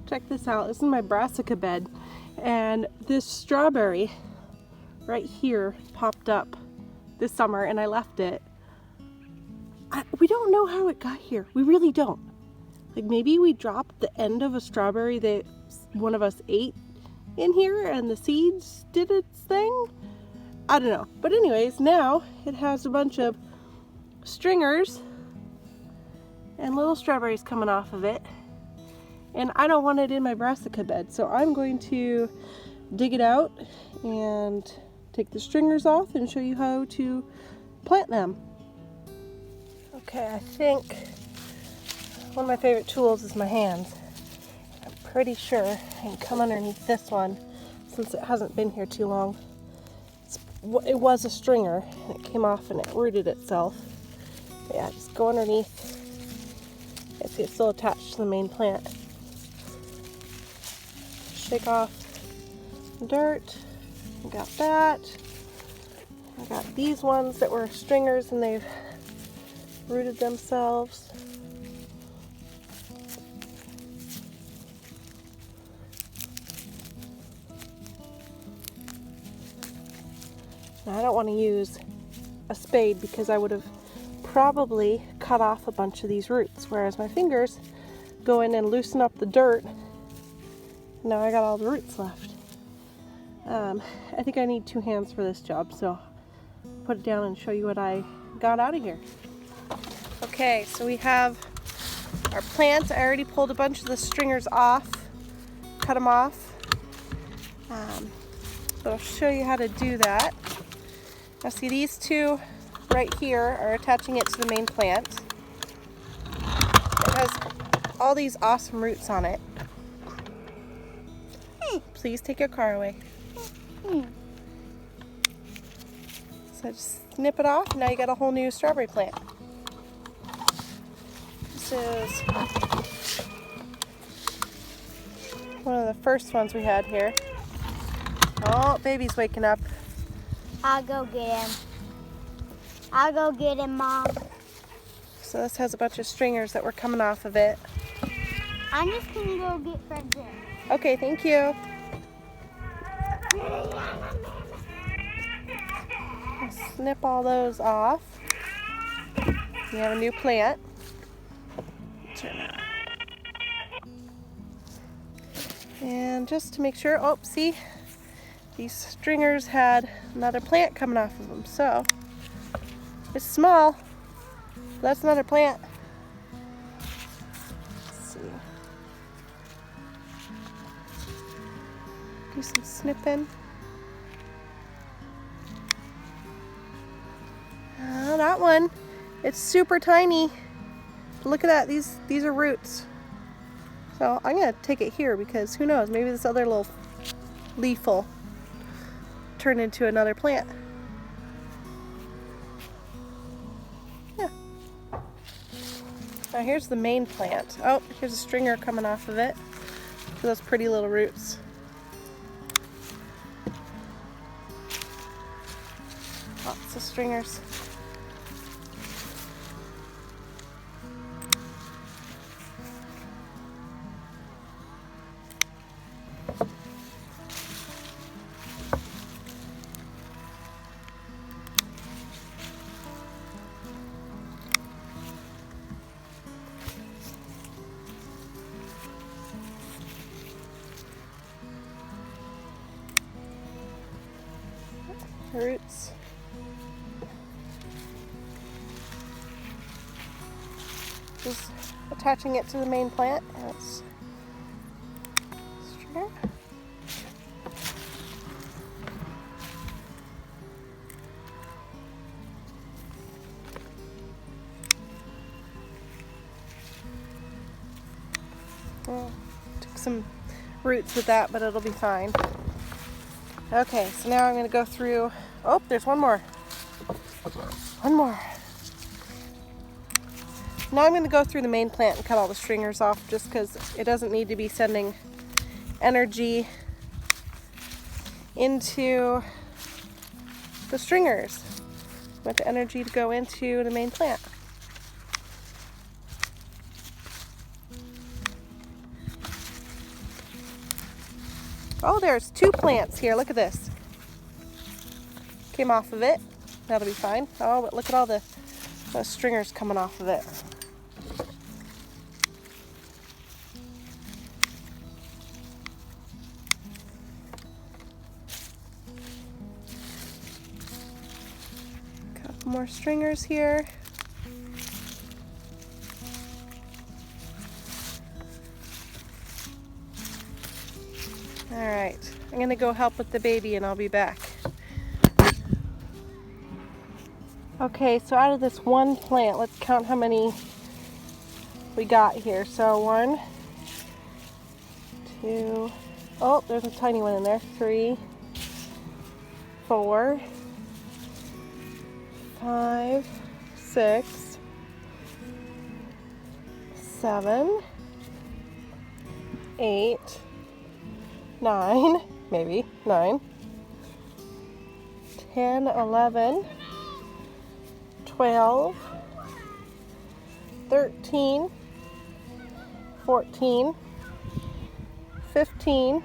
Check this out. This is my brassica bed, and this strawberry right here popped up this summer, and I left it. We don't know how it got here. We really don't. Like, maybe we dropped the end of a strawberry that one of us ate in here and the seeds did its thing. I don't know. But anyways, now it has a bunch of stringers and little strawberries coming off of it. And I don't want it in my brassica bed, so I'm going to dig it out and take the stringers off and show you how to plant them. Okay, I think one of my favorite tools is my hands. I'm pretty sure I can come underneath this one since it hasn't been here too long. It was a stringer and it came off and it rooted itself. But yeah, just go underneath. You see it's still attached to the main plant. Shake off the dirt. I got that. I got these ones that were stringers and they've rooted themselves. Now I don't want to use a spade because I would have probably cut off a bunch of these roots, whereas my fingers go in and loosen up the dirt. Now I got all the roots left. I think I need two hands for this job, so I'll put it down and show you what I got out of here. Okay, so we have our plants. I already pulled a bunch of the stringers off, cut them off. So I'll show you how to do that. Now see, these two right here are attaching it to the main plant. It has all these awesome roots on it. Please take your car away. So just snip it off, and now you got a whole new strawberry plant. This is one of the first ones we had here. Oh, baby's waking up. I'll go get him. I'll go get him, Mom. So this has a bunch of stringers that were coming off of it. I'm just gonna go get Fred. Okay, thank you. Snip all those off. You have a new plant. And just to make sure, oh, see, these stringers had another plant coming off of them. So it's small, but that's another plant. Let's see. Do some snipping. That one, it's super tiny. But look at that, these are roots. So I'm gonna take it here because who knows, maybe this other little leaf will turn into another plant. Yeah. Now here's the main plant. Oh, here's a stringer coming off of it. Look at those pretty little roots. Lots of stringers. Roots. Just attaching it to the main plant. And it's stringer. Oh, took some roots with that, but it'll be fine. Okay, so now I'm going to go through. Oh, there's one more. One more. Now I'm going to go through the main plant and cut all the stringers off just because it doesn't need to be sending energy into the stringers. I want the energy to go into the main plant. Oh, there's 2 plants here. Look at this. Came off of it. That'll be fine. Oh, but look at all the stringers coming off of it. Couple more stringers here. All right, I'm gonna go help with the baby and I'll be back. Okay, so out of this one plant, let's count how many we got here. So 1, 2, oh, there's a tiny one in there. 3, 4, 5, 6, 7, 8, 9, maybe 9, 10, 11, 12, 13, 14, 15,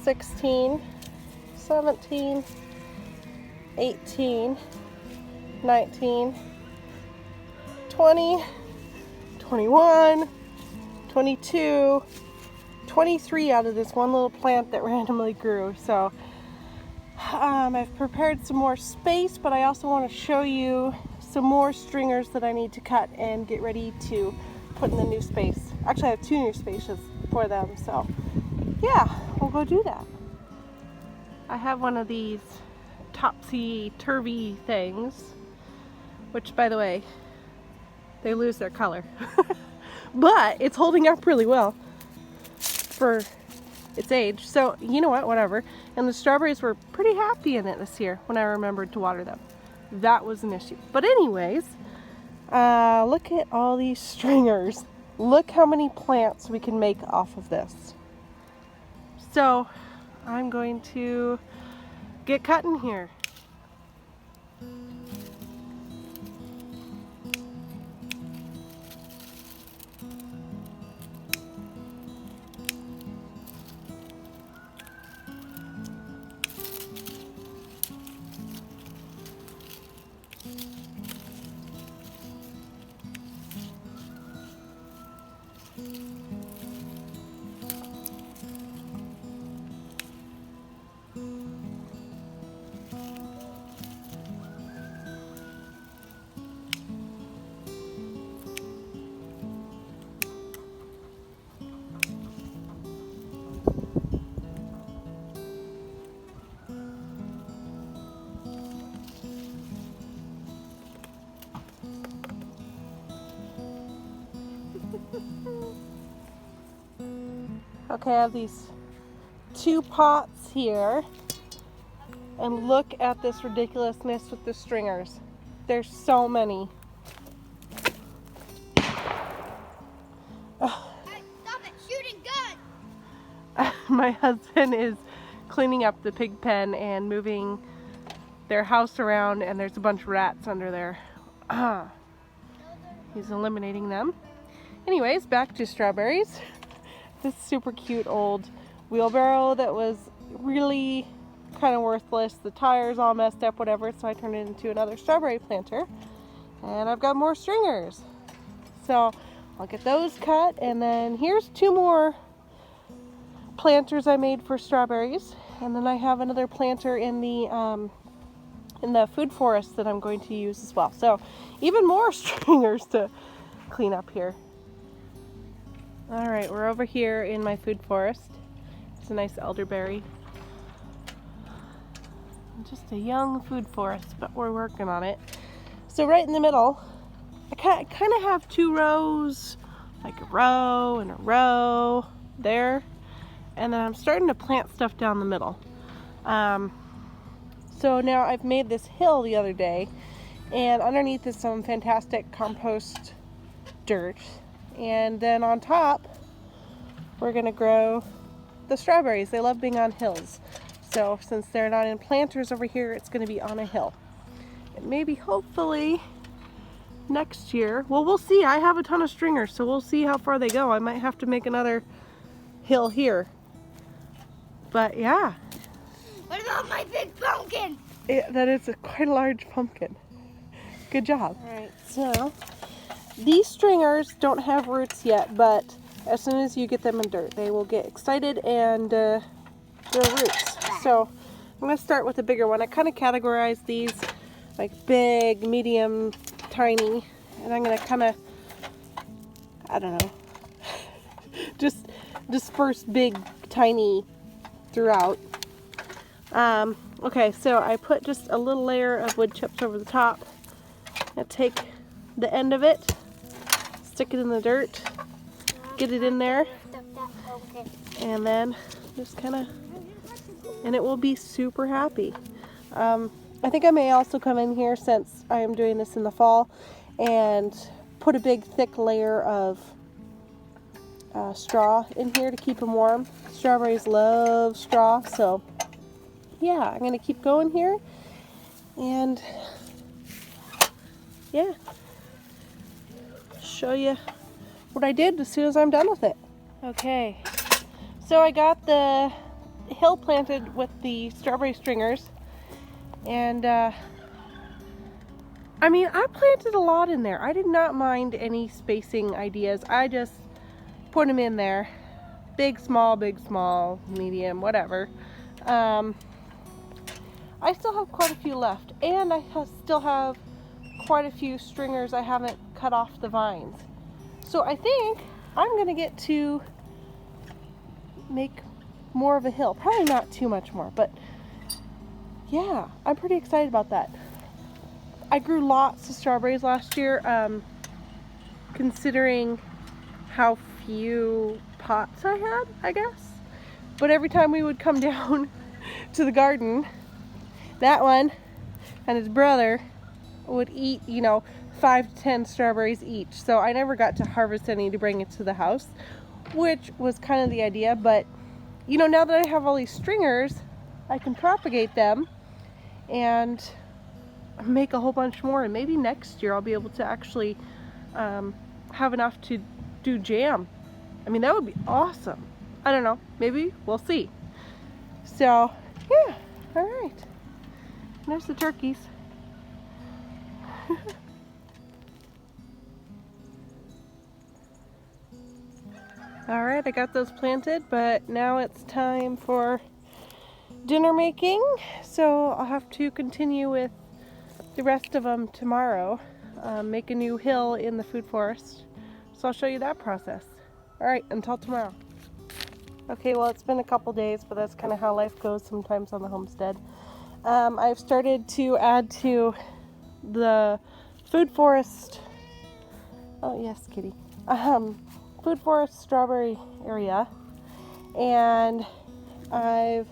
16, 17, 18, 19, 20, 21, 22, 23 out of this one little plant that randomly grew. So I've prepared some more space, but I also want to show you some more stringers that I need to cut and get ready to put in the new space. Actually, I have 2 new spaces for them, so yeah, we'll go do that. I have one of these topsy-turvy things, which, by the way, they lose their color. But it's holding up really well for its age. So, you know what, whatever. And the strawberries were pretty happy in it this year when I remembered to water them. That was an issue. But anyways, look at all these stringers. Look how many plants we can make off of this. So, I'm going to get cutting here. Okay, I have these 2 pots here, and look at this ridiculousness with the stringers. There's so many. Hey, stop it, shooting gun! My husband is cleaning up the pig pen and moving their house around, and there's a bunch of rats under there. He's eliminating them. Anyways, back to strawberries. This super cute old wheelbarrow that was really kind of worthless. The tires all messed up, whatever, so I turned it into another strawberry planter. And I've got more stringers. So I'll get those cut, and then here's 2 more planters I made for strawberries. And then I have another planter in the food forest that I'm going to use as well. So even more stringers to clean up here. All right, we're over here in my food forest. It's a nice elderberry. Just a young food forest, but we're working on it. So right in the middle, I kind of have 2 rows, like a row and a row there. And then I'm starting to plant stuff down the middle. So now I've made this hill the other day, and underneath is some fantastic compost dirt. And then on top, we're gonna grow the strawberries. They love being on hills. So since they're not in planters over here, it's gonna be on a hill. And maybe, hopefully, next year, well, we'll see. I have a ton of stringers, so we'll see how far they go. I might have to make another hill here. But yeah, What about my big pumpkin? that is quite a large pumpkin. Good job. All right, so these stringers don't have roots yet, but as soon as you get them in dirt, they will get excited and grow roots. So I'm going to start with a bigger one. I kind of categorize these like big, medium, tiny, and I'm going to kind of, I don't know, just disperse big, tiny throughout. Okay, so I put just a little layer of wood chips over the top. I take the end of it, stick it in the dirt, get it in there, and then just kind of, and it will be super happy. I think I may also come in here, since I am doing this in the fall, and put a big thick layer of straw in here to keep them warm. Strawberries love straw, so yeah, I'm gonna keep going here, and yeah, show you what I did as soon as I'm done with it. Okay, so I got the hill planted with the strawberry stringers, and I mean, I planted a lot in there. I did not mind any spacing ideas. I just put them in there, big, small, medium, whatever. I still have quite a few left, and I still have quite a few stringers I haven't cut off the vines. So I think I'm gonna get to make more of a hill. Probably not too much more, but yeah, I'm pretty excited about that. I grew lots of strawberries last year, considering how few pots I had, I guess. But every time we would come down to the garden, that one and his brother would eat, 5 to 10 strawberries each. So I never got to harvest any to bring it to the house, which was kind of the idea. But, now that I have all these stringers, I can propagate them and make a whole bunch more. And maybe next year I'll be able to actually have enough to do jam. I mean, that would be awesome. I don't know. Maybe. We'll see. So, yeah. All right. There's the turkeys. Alright, I got those planted, but now it's time for dinner making. So I'll have to continue with the rest of them tomorrow. Make a new hill in the food forest. So I'll show you that process. Alright, until tomorrow. Okay, well, it's been a couple days, but that's kind of how life goes sometimes on the homestead. I've started to add to the food forest, oh yes, kitty, food forest strawberry area, and I've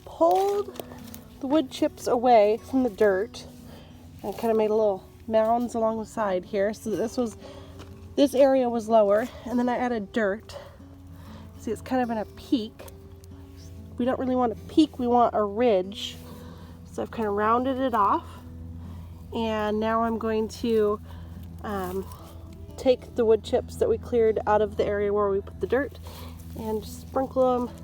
pulled the wood chips away from the dirt and kind of made a little mounds along the side here. So this area was lower, and then I added dirt. See, it's kind of in a peak. We don't really want a peak, we want a ridge. So I've kind of rounded it off, and now I'm going to take the wood chips that we cleared out of the area where we put the dirt and just sprinkle them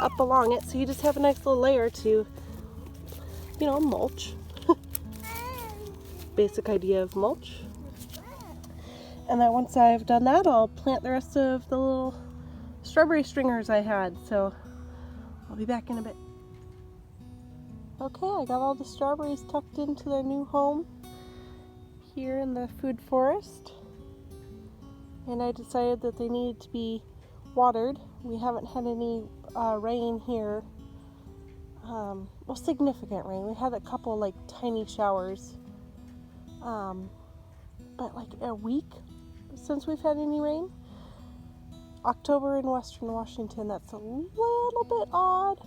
up along it, so you just have a nice little layer to, mulch. Basic idea of mulch. And then once I've done that, I'll plant the rest of the little strawberry stringers I had. So I'll be back in a bit. Okay, I got all the strawberries tucked into their new home here in the food forest. And I decided that they needed to be watered. We haven't had any rain here. Well, significant rain. We had a couple like tiny showers. But like a week since we've had any rain. October in Western Washington, that's a little bit odd.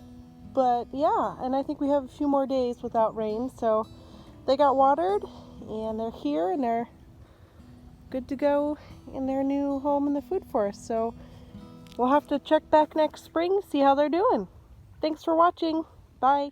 But yeah, and I think we have a few more days without rain, so they got watered and they're here and they're good to go in their new home in the food forest. So we'll have to check back next spring, see how they're doing. Thanks for watching. Bye.